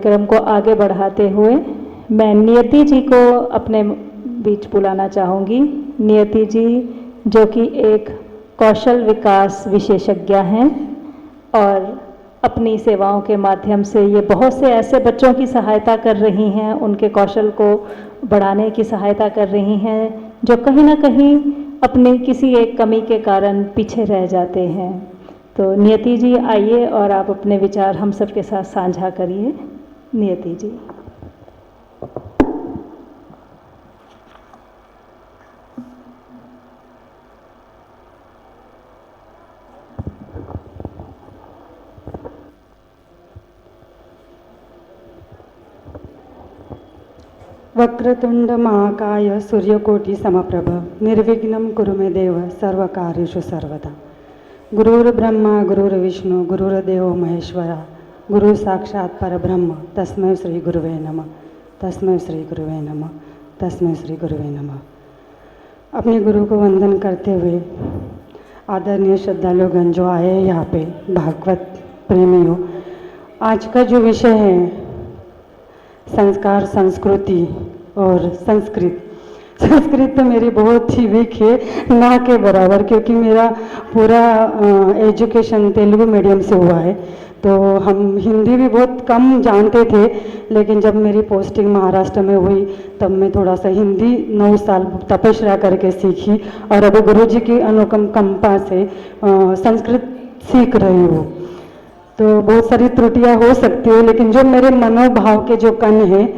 कार्यक्रम को आगे बढ़ाते हुए मैं नियति जी को अपने बीच बुलाना चाहूँगी। नियति जी जो कि एक कौशल विकास विशेषज्ञ हैं और अपनी सेवाओं के माध्यम से ये बहुत से ऐसे बच्चों की सहायता कर रही हैं, उनके कौशल को बढ़ाने की सहायता कर रही हैं जो कहीं ना कहीं अपनी किसी एक कमी के कारण पीछे रह जाते हैं। तो नियति जी आइए और आप अपने विचार हम सबके साथ साझा करिए। नियति जी। वक्रतुंड महाकाय सूर्यकोटि समप्रभ निर्विघ्नं कुरु मे देव सर्वकार्येषु सर्वदा। गुरुर्ब्रह्मा गुरुर्विष्णु गुरुर्देवो महेश्वरा गुरु साक्षात् परब्रह्म तस्मै श्री गुरुवे नमः तस्मै श्री गुरुवे नमः तस्मै श्री गुरुवे नमः। अपने गुरु को वंदन करते हुए आदरणीय श्रद्धालुगण जो आए हैं यहाँ पे, भागवत प्रेमियों, आज का जो विषय है संस्कार, संस्कृति और संस्कृत तो मेरी बहुत ही वीक है, ना के बराबर, क्योंकि मेरा पूरा एजुकेशन तेलुगु मीडियम से हुआ है। तो हम हिंदी भी बहुत कम जानते थे, लेकिन जब मेरी पोस्टिंग महाराष्ट्र में हुई तब मैं थोड़ा सा हिंदी 9 साल तपस्या करके सीखी और अब गुरुजी की अनुकंपा से संस्कृत सीख रही हूँ। तो बहुत सारी त्रुटियां हो सकती है, लेकिन जो मेरे मनोभाव के जो कण हैं,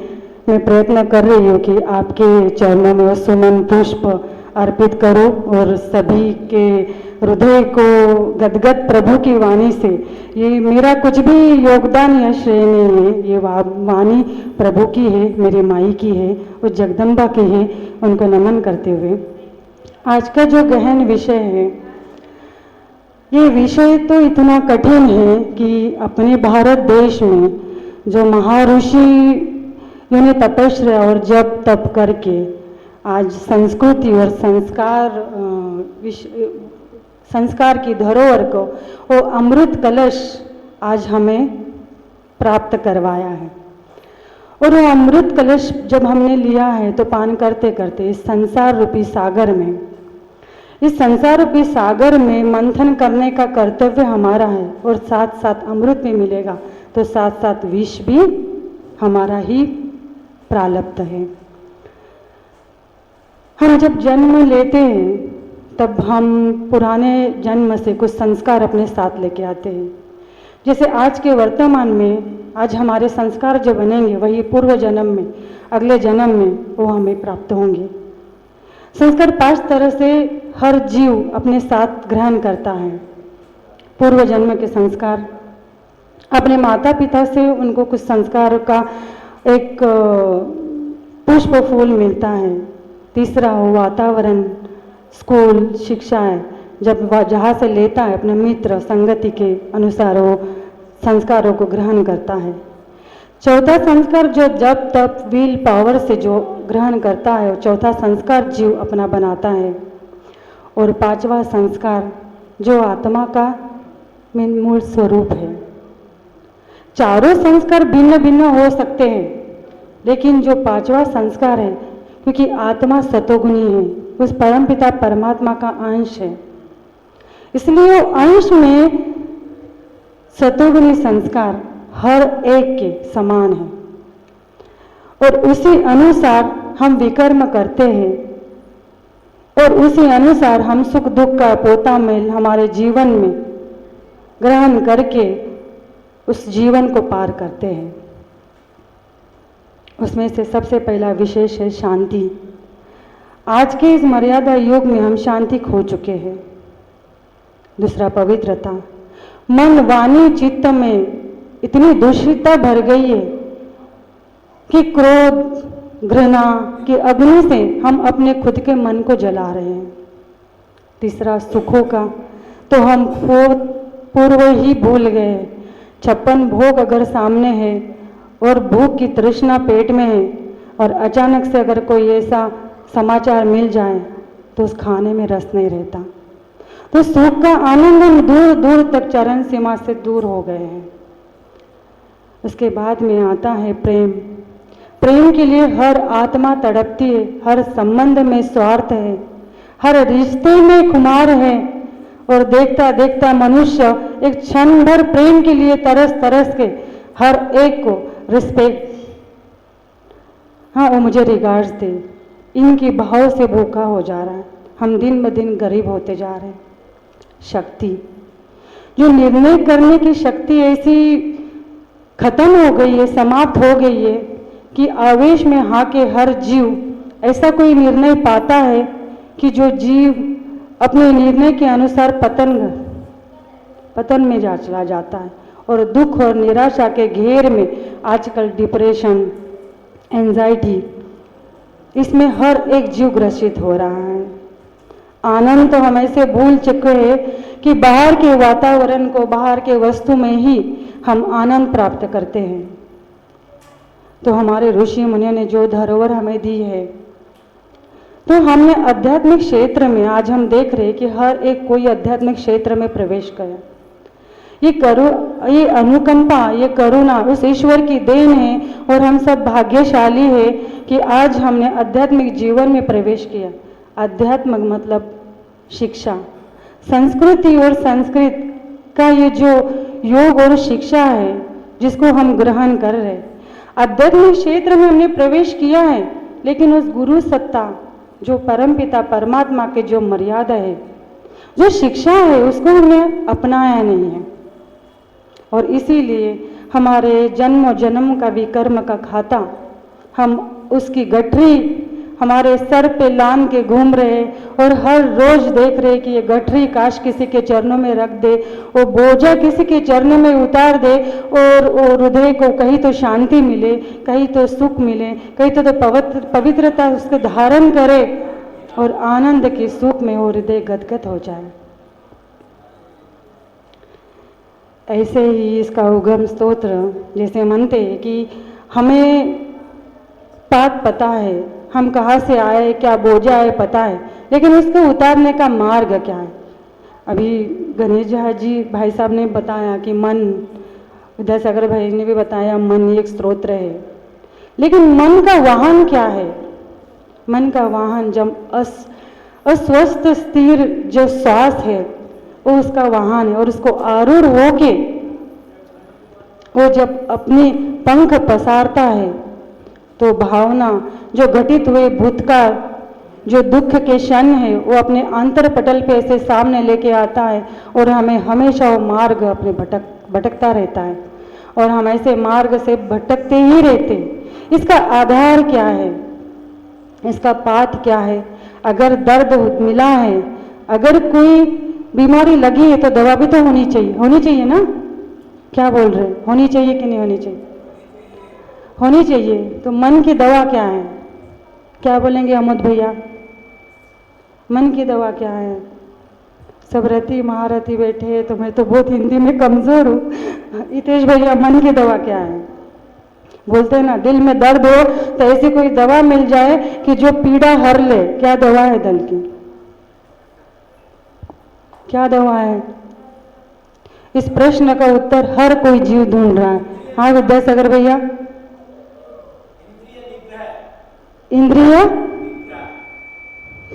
मैं प्रयत्न कर रही हूँ कि आपके चरणों में सुमन पुष्प अर्पित करूँ और सभी के हृदय को गदगद प्रभु की वाणी से, ये मेरा कुछ भी योगदान या श्रेय नहीं है, ये वाणी प्रभु की है, मेरी माई की है, वो जगदम्बा की है, उनको नमन करते हुए आज का जो गहन विषय है, ये विषय तो इतना कठिन है कि अपने भारत देश में जो महर्षि ने तपस्या और जप तप करके आज संस्कृति और संस्कार की धरोहर को वो अमृत कलश आज हमें प्राप्त करवाया है। और वो अमृत कलश जब हमने लिया है तो पान करते करते इस संसार रूपी सागर में, इस संसार रूपी सागर में मंथन करने का कर्तव्य हमारा है और साथ साथ अमृत भी मिलेगा तो साथ साथ विष भी हमारा ही प्रारब्ध है। हम जब जन्म लेते हैं तब हम पुराने जन्म से कुछ संस्कार अपने साथ लेके आते हैं। जैसे आज के वर्तमान में आज हमारे संस्कार जो बनेंगे वही पूर्व जन्म में, अगले जन्म में वो हमें प्राप्त होंगे। संस्कार 5 तरह से हर जीव अपने साथ ग्रहण करता है। पूर्व जन्म के संस्कार, अपने माता पिता से उनको कुछ संस्कार का एक पुष्प फूल मिलता है। तीसरा हो वातावरण, स्कूल, शिक्षा है, जब वह जहाँ से लेता है अपने मित्र संगति के अनुसार वो संस्कारों को ग्रहण करता है। चौथा संस्कार जो जब तब विल पावर से जो ग्रहण करता है, चौथा संस्कार जीव अपना बनाता है। और 5वां संस्कार जो आत्मा का मूल स्वरूप है। चारों संस्कार भिन्न भिन्न हो सकते हैं, लेकिन जो 5वां संस्कार है, क्योंकि आत्मा सतोगुणी है, उस परमपिता परमात्मा का अंश है, इसलिए वो अंश में सतोगुणी संस्कार हर एक के समान है और उसी अनुसार हम विकर्म करते हैं और उसी अनुसार हम सुख दुख का पोता मेल हमारे जीवन में ग्रहण करके उस जीवन को पार करते हैं। उसमें से सबसे पहला विशेष है शांति। आज के इस मर्यादा युग में हम शांति खो चुके हैं। दूसरा पवित्रता, मन वाणी चित्त में इतनी दूषितता भर गई है कि क्रोध घृणा की अग्नि से हम अपने खुद के मन को जला रहे हैं। तीसरा सुखों का, तो हम पूर्व ही भूल गए। 56 भोग अगर सामने है और भूख की तृष्णा पेट में है और अचानक से अगर कोई ऐसा समाचार मिल जाए तो उस खाने में रस नहीं रहता, तो सुख का आनंद हम दूर दूर तक चरण सीमा से दूर हो गए हैं। उसके बाद में आता है प्रेम। प्रेम के लिए हर आत्मा तड़पती है, हर संबंध में स्वार्थ है, हर रिश्ते में खुमार है, और देखता देखता मनुष्य एक क्षण भर प्रेम के लिए तरस तरस के हर एक को रिस्पेक्ट, हाँ वो मुझे रिगार्ड्स दे, इनकी भाव से भूखा हो जा रहा है। हम दिन ब दिन गरीब होते जा रहे हैं। शक्ति, जो निर्णय करने की शक्ति ऐसी खत्म हो गई है, समाप्त हो गई है कि आवेश में हाके हर जीव ऐसा कोई निर्णय पाता है कि जो जीव अपने निर्णय के अनुसार पतन में चला जाता है, और दुख और निराशा के घेर में आजकल डिप्रेशन, एंजाइटी, इसमें हर एक जीव ग्रसित हो रहा है। आनंद तो हम ऐसे भूल चुके हैं कि बाहर के वातावरण को, बाहर के वस्तु में ही हम आनंद प्राप्त करते हैं। तो हमारे ऋषि मुनियों ने जो धरोहर हमें दी है, तो हमने आध्यात्मिक क्षेत्र में, आज हम देख रहे हैं कि हर एक कोई आध्यात्मिक क्षेत्र में प्रवेश करे। ये अनुकंपा, ये करुणा उस ईश्वर की देन है, और हम सब भाग्यशाली है कि आज हमने आध्यात्मिक जीवन में प्रवेश किया। आध्यात्मिक मतलब शिक्षा, संस्कृति और संस्कृत का ये जो योग और शिक्षा है जिसको हम ग्रहण कर रहे हैं। आध्यात्मिक क्षेत्र में हमने प्रवेश किया है, लेकिन उस गुरु सत्ता, जो परमपिता परमात्मा के जो मर्यादा है, जो शिक्षा है, उसको हमने अपनाया नहीं है। और इसीलिए हमारे जन्म जन्म का विकर्म का खाता, हम उसकी गठरी हमारे सर पे लान के घूम रहे, और हर रोज देख रहे कि ये गठरी काश किसी के चरणों में रख दे, वो बोझा किसी के चरणों में उतार दे, और हृदय को कहीं तो शांति मिले, कहीं तो सुख मिले, कहीं तो पवित्रता उसको धारण करे, और आनंद के सुख में वो हृदय गदगद हो जाए। ऐसे ही इसका उगम स्तोत्र जैसे मानते हैं कि हमें बात पता है, हम कहाँ से आए, क्या बोझा है पता है, लेकिन उसको उतारने का मार्ग क्या है। अभी गणेश जी भाई साहब ने बताया कि मन, विद्यासागर भाई ने भी बताया मन एक स्तोत्र है, लेकिन मन का वाहन क्या है। मन का वाहन जब अस्वस्थ स्थिर जो श्वास है वो उसका वाहन है, और उसको आरूढ़ होके वो जब अपने पंख पसारता है तो भावना, जो घटित हुए भूतकाल, जो दुख के क्षण है, वो अपने अंतर पटल पे ऐसे सामने लेके आता है, और हमें हमेशा वो मार्ग अपने भटकता रहता है, और हम ऐसे मार्ग से भटकते ही रहते। इसका आधार क्या है, इसका पाठ क्या है। अगर दर्द मिला है, अगर कोई बीमारी लगी है, तो दवा भी तो होनी चाहिए ना। क्या बोल रहे, होनी चाहिए कि नहीं होनी चाहिए? होनी चाहिए। तो मन की दवा क्या है? क्या बोलेंगे अमोद भैया? मन की दवा क्या है? सब रति महारथी बैठे हैं, तो मैं तो बहुत हिंदी में कमजोर हूँ। हितेश भैया, मन की दवा क्या है? बोलते हैं ना, दिल में दर्द हो तो ऐसी कोई दवा मिल जाए कि जो पीड़ा हर ले। क्या दवा है दिल की? क्या दवा है? इस प्रश्न का उत्तर हर कोई जीव ढूंढ रहा है। हाँ विद्यासागर भैया, इंद्रिय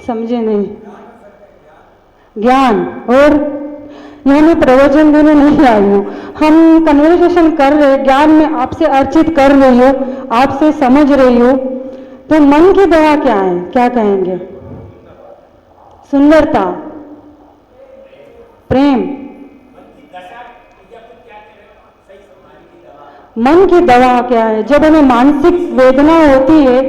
समझे नहीं? ज्ञान। और यहाँ मैं प्रवचन देने नहीं आई हूँ, हम कन्वर्सेशन कर रहे, ज्ञान में आपसे अर्चित कर रही हो, आपसे समझ रही हो। तो मन की दवा क्या है? क्या कहेंगे? सुंदरता, प्रेम। मन की दवा क्या है? जब हमें मानसिक वेदना होती है,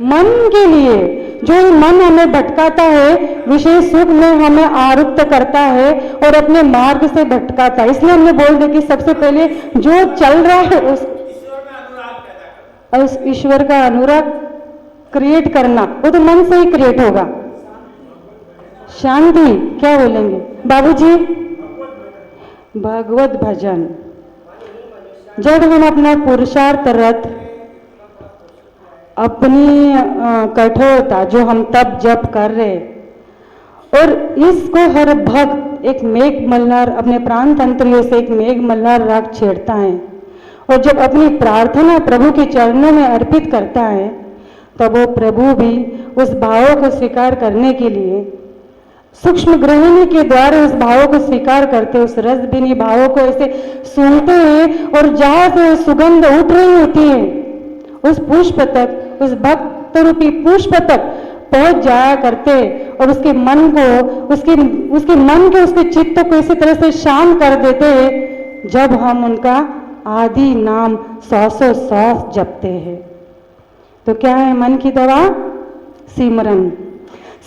मन के लिए, जो मन हमें भटकाता है, विशेष सुख में हमें आरूक्त करता है और अपने मार्ग से भटकाता है। इसलिए हमने बोल दिया कि सबसे पहले जो चल रहा है उस ईश्वर का अनुराग क्रिएट करना, वो तो मन से ही क्रिएट होगा। शांति, क्या बोलेंगे बाबूजी? भगवत भजन। जब हम अपना पुरुषार्थ रथ, अपनी कठोरता जो हम तप जप कर रहे, और इसको हर भक्त एक मेघ मल्हार अपने प्राण तंत्रियों से एक मेघ मल्हार राग छेड़ता है और जब अपनी प्रार्थना प्रभु के चरणों में अर्पित करता है, तब वो प्रभु भी उस भाव को स्वीकार करने के लिए सूक्ष्म ग्रहणी के द्वारा उस भावों को स्वीकार करते, उस रसभीनी भावों को ऐसे सूंघते हैं और जहां से सुगंध उठ रही होती है उस पुष्प तक, उस भक्त रूपी पुष्प तक पहुंच जाया करते और उसके मन को, उसके मन के, उसके चित्त को इसी तरह से शांत कर देते हैं जब हम उनका आदि नाम 100 जपते हैं। तो क्या है मन की दवा? सिमरन।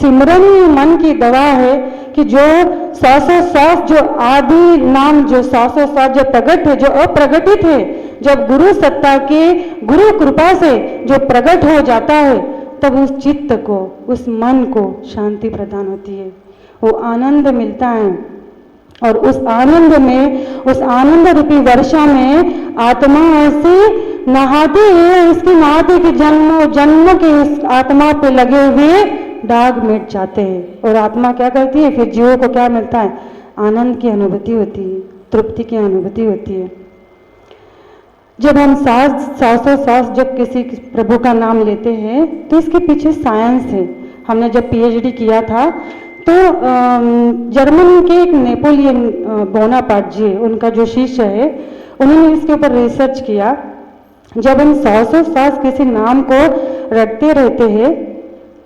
सिमरन मन की दवा है कि जो 100 जो आदि नाम, जो 100 जो प्रगट है, जो अप्रगटित है, जब गुरु सत्ता के, गुरु कृपा से जो प्रकट हो जाता है, तब उस चित्त को, उस मन को शांति प्रदान होती है, वो आनंद मिलता है। और उस आनंद में, उस आनंद रूपी वर्षा में आत्मा ऐसे नहाती है, इसकी नहाते के जन्म के इस आत्मा पे लगे हुए दाग मिट जाते हैं। और आत्मा क्या करती है? फिर जीवों को क्या मिलता है? आनंद की अनुभूति होती है, तृप्ति की अनुभूति होती है। जब हम सांस जब किसी प्रभु का नाम लेते हैं तो इसके पीछे साइंस है। हमने जब पीएचडी किया था तो जर्मन के एक नेपोलियन बोनापार्ट जी, उनका जो शिष्य है, उन्होंने इसके ऊपर रिसर्च किया। जब हम सांस किसी नाम को रटते रहते हैं,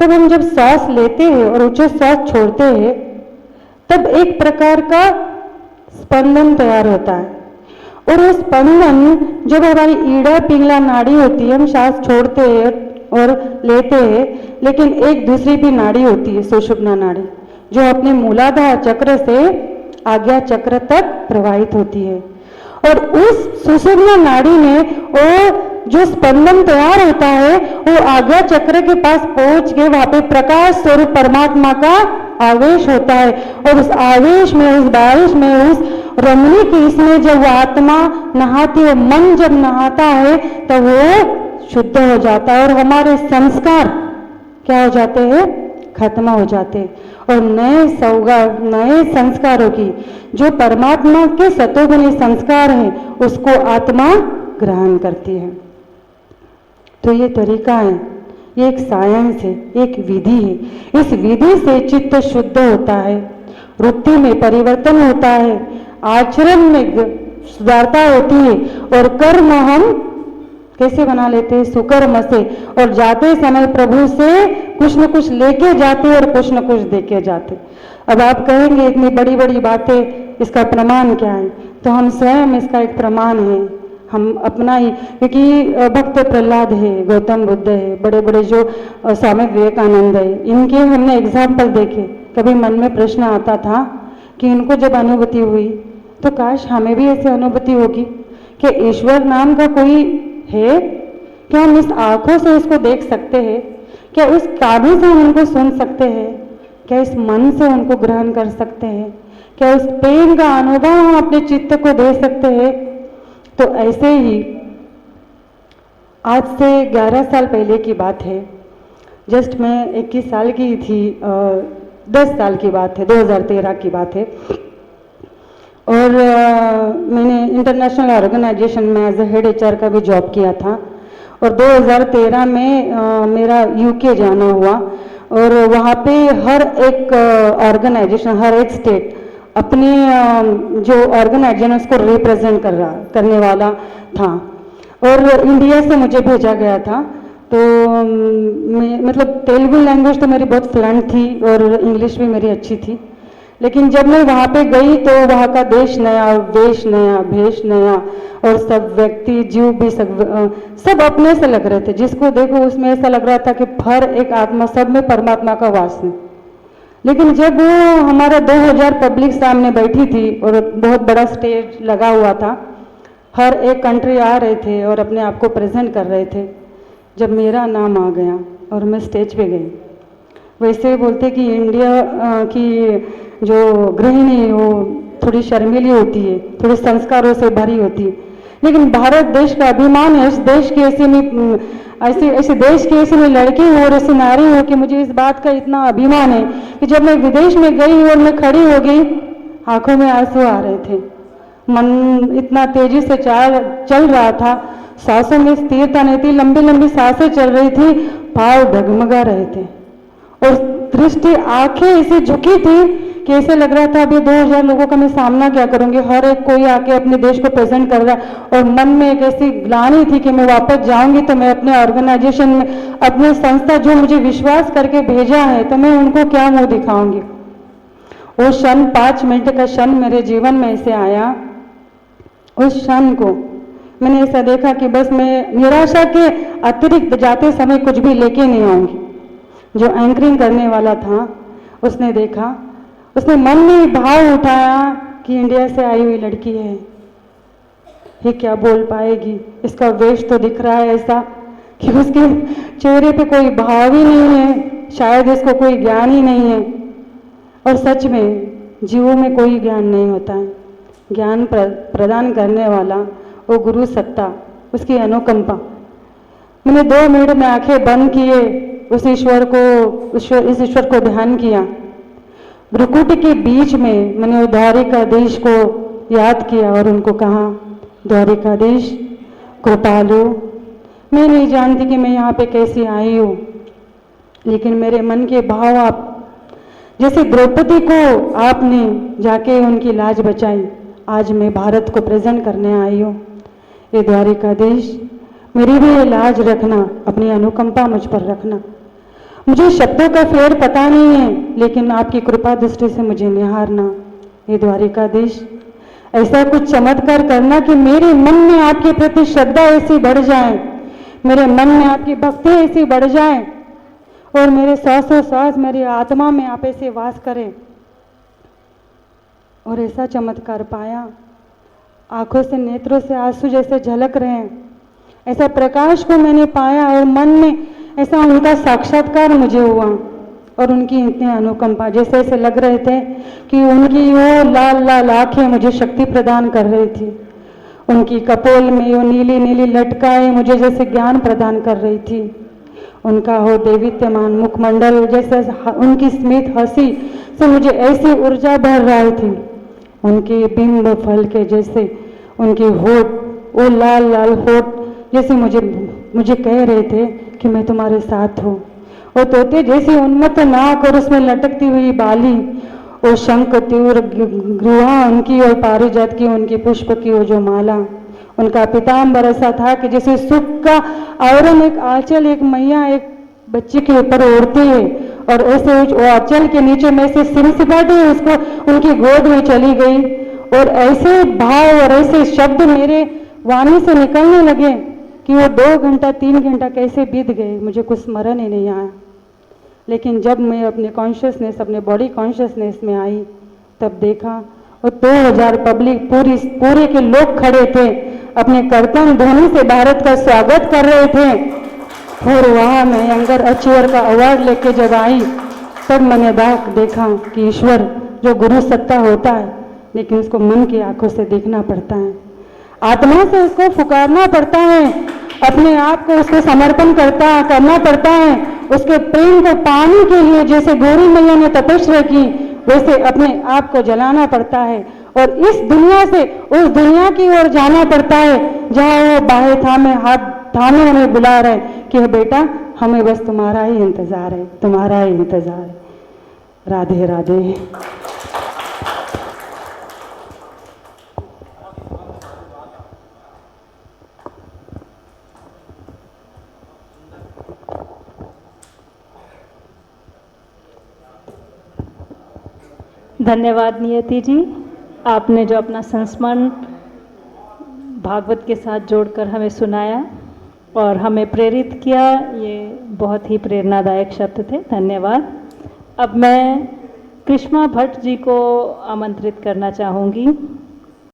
तब हम जब सांस लेते हैं और ऊंचे सांस छोड़ते हैं, तब एक प्रकार का स्पंदन तैयार होता है। और वो स्पंदन जब हमारी ईड़ा पिंगला नाड़ी होती है, हम सांस छोड़ते हैं और लेते हैं, लेकिन एक दूसरी भी नाड़ी होती है, सुषुम्ना नाड़ी, जो अपने मूलाधार चक्र से आज्ञा चक्र तक प्रवाहित होती है। और उस सुषुम्ना नाड़ी में वो जो स्पंदन तैयार होता है, वो आज्ञा चक्र के पास पहुंच के वहां पे प्रकाश स्वरूप परमात्मा का आवेश होता है। और उस आवेश में, उस बारिश में, उस रमणी की इसमें जब वो आत्मा नहाती है, मन जब नहाता है, तब वो शुद्ध हो जाता है और हमारे संस्कार क्या हो जाते हैं? खत्म हो जाते हैं। और नए संस्कारों की, जो परमात्मा के सतोगुणी संस्कार है, उसको आत्मा ग्रहण करती है। तो ये तरीका है, ये एक साइंस है, एक विधि है। इस विधि से चित्त शुद्ध होता है, वृत्ति में परिवर्तन होता है, आचरण में सुधारता होती है और कर्म हम कैसे बना लेते हैं? सुकर्म से। और जाते समय प्रभु से कुछ न कुछ लेके जाते और कुछ न कुछ देके जाते। अब आप कहेंगे इतनी बड़ी बड़ी बातें, इसका प्रमाण क्या है? तो हम स्वयं इसका एक प्रमाण है। हम अपना ही, क्योंकि भक्त प्रहलाद है, गौतम बुद्ध है, बड़े बड़े जो स्वामी विवेकानंद है, इनके हमने एग्जाम्पल देखे। कभी मन में प्रश्न आता था कि इनको जब अनुभूति हुई तो काश हमें भी ऐसी अनुभूति होगी कि ईश्वर नाम का कोई है, क्या हम इस आंखों से उसको देख सकते हैं? क्या उस कानों से हम उनको सुन सकते हैं? क्या इस मन से उनको ग्रहण कर सकते हैं? क्या उस प्रेम का अनुभव हम अपने चित्त को दे सकते हैं? तो ऐसे ही आज से 11 साल पहले की बात है, जस्ट मैं 21 साल की थी, 10 साल की बात है, 2013 की बात है। और मैंने इंटरनेशनल ऑर्गेनाइजेशन में एज ए हेड एचआर का भी जॉब किया था। और 2013 में मेरा यूके जाना हुआ और वहाँ पे हर एक ऑर्गेनाइजेशन, हर एक स्टेट अपनी जो ऑर्गेनाइजेशन उसको रिप्रेजेंट करने वाला था। और इंडिया से मुझे भेजा गया था। तो मतलब तेलुगु लैंग्वेज तो मेरी बहुत फ्लुएंट थी और इंग्लिश भी मेरी अच्छी थी। लेकिन जब मैं वहाँ पे गई तो वहाँ का देश नया, वेश नया, भेष नया, और सब व्यक्ति जीव भी सब अपने से लग रहे थे। जिसको देखो उसमें ऐसा लग रहा था कि हर एक आत्मा, सब में परमात्मा का वास है। लेकिन जब वो हमारा 2000 पब्लिक सामने बैठी थी और बहुत बड़ा स्टेज लगा हुआ था, हर एक कंट्री आ रहे थे और अपने आप को प्रेजेंट कर रहे थे। जब मेरा नाम आ गया और मैं स्टेज पे गई, वैसे बोलते कि इंडिया की जो गृहिणी वो थोड़ी शर्मीली होती है, थोड़े संस्कारों से भरी होती है, लेकिन भारत देश का अभिमान है। इस देश की ऐसे देश की ऐसी लड़की हो और ऐसी नारी हो कि मुझे इस बात का इतना अभिमान है कि जब मैं विदेश में गई और मैं खड़ी हो गई, आंखों में आंसू आ रहे थे। मन इतना तेजी से चल रहा था, सांसों में स्थिरता नहीं थी, लंबी लंबी सांसें चल रही थी, पाँव डगमगा रहे थे और दृष्टि आंखें ऐसी झुकी थी कि ऐसे लग रहा था अभी 2000 लोगों का मैं सामना क्या करूंगी, हर एक कोई आके अपने देश को प्रेजेंट कर रहा है। और मन में एक ऐसी ग्लानि थी कि मैं वापस जाऊंगी तो मैं अपने ऑर्गेनाइजेशन में, अपने संस्था जो मुझे विश्वास करके भेजा है, तो मैं उनको क्या मुंह दिखाऊंगी। वो क्षण 5 मिनट का क्षण मेरे जीवन में ऐसे आया, उस क्षण को मैंने ऐसा देखा कि बस मैं निराशा के अतिरिक्त जाते समय कुछ भी लेके नहीं आऊंगी। जो एंकरिंग करने वाला था उसने देखा, उसने मन में भाव उठाया कि इंडिया से आई हुई लड़की है, ये क्या बोल पाएगी, इसका वेश तो दिख रहा है ऐसा कि उसके चेहरे पे कोई भाव ही नहीं है, शायद इसको कोई ज्ञान ही नहीं है। और सच में जीवों में कोई ज्ञान नहीं होता है, ज्ञान प्रदान करने वाला वो गुरु सत्ता, उसकी अनुकंपा। मैंने 2 मिनट में आंखें बंद किए, उस ईश्वर को ध्यान किया। भ्रुकुटी के बीच में मैंने द्वारिकाधीश को याद किया और उनको कहा, द्वारिकाधीश कृपालु, मैं नहीं जानती कि मैं यहाँ पे कैसी आई हूँ, लेकिन मेरे मन के भाव आप, जैसे द्रौपदी को आपने जाके उनकी लाज बचाई, आज मैं भारत को प्रेजेंट करने आई हूँ। ये द्वारिकाधीश, मेरी भी ये लाज रखना, अपनी अनुकंपा मुझ पर रखना। मुझे शब्दों का फेर पता नहीं है, लेकिन आपकी कृपा दृष्टि से मुझे निहारना। ये द्वारिकाधीश, ऐसा कुछ चमत्कार करना कि मेरे मन में आपके प्रति श्रद्धा ऐसी बढ़ जाए, मेरे मन में आपकी भक्ति ऐसी बढ़ जाए और मेरे सांसों सांस मेरी आत्मा में आप ऐसे वास करें। और ऐसा चमत्कार पाया, आंखों से नेत्रों से आंसू जैसे झलक रहे हैं, ऐसा प्रकाश को मैंने पाया और मन में ऐसा उनका साक्षात्कार मुझे हुआ और उनकी इतनी अनुकंपा, जैसे ऐसे लग रहे थे कि उनकी वो लाल लाल आंखें मुझे शक्ति प्रदान कर रही थी, उनकी कपोल में वो नीली नीली लटकाएं मुझे जैसे ज्ञान प्रदान कर रही थी, उनका हो देवीत्यमान मुखमंडल, जैसे उनकी स्मित हंसी से मुझे ऐसी ऊर्जा भर रही थी, उनके बिंब फल के जैसे उनके होठ, वो लाल लाल होठ जैसे मुझे कह रहे थे कि मैं तुम्हारे साथ हूँ। वो तोते जैसी उन्मत्त नाक और उसमें लटकती हुई बाली, वो शंख तीव्र ग्रुहा उनकी और पारिजात की उनकी पुष्प की वो जो माला, उनका पिताम्बर ऐसा था कि जैसे सुख का आवरण एक आंचल एक मैया एक बच्चे के ऊपर ओढ़ती है और ऐसे वो आंचल के नीचे में से सिमसिमाटी उसको उनकी गोद में चली गई और ऐसे भाव और ऐसे शब्द मेरे वाणी से निकलने लगे कि वो 2 घंटा 3 घंटा कैसे बीत गए मुझे कुछ स्मरण ही नहीं आया। लेकिन जब मैं अपने कॉन्शियसनेस, अपने बॉडी कॉन्शियसनेस में आई, तब देखा वो 2000 पब्लिक पूरे के लोग खड़े थे, अपने कर्तन ध्वनि से भारत का स्वागत कर रहे थे। और वहाँ मैं यंगर अचीवर का अवार्ड लेके जब आई, तब मैंने देखा कि ईश्वर जो गुरु सत्ता होता है, लेकिन उसको मन की आंखों से देखना पड़ता है, आत्मा से उसको पुकारना पड़ता है, अपने आप को उसको समर्पण करना पड़ता है, उसके प्रेम को पाने के लिए जैसे गौरी मैया ने तपस्या की, वैसे अपने आप को जलाना पड़ता है और इस दुनिया से उस दुनिया की ओर जाना पड़ता है जहाँ वो बाहें थामे हाथ थामे हमें बुला रहे कि बेटा हमें बस तुम्हारा ही इंतजार है, तुम्हारा ही इंतजार है। राधे राधे। धन्यवाद नियति जी, आपने जो अपना संस्मरण भागवत के साथ जोड़कर हमें सुनाया और हमें प्रेरित किया, ये बहुत ही प्रेरणादायक शब्द थे। धन्यवाद। अब मैं कृष्णा भट्ट जी को आमंत्रित करना चाहूँगी।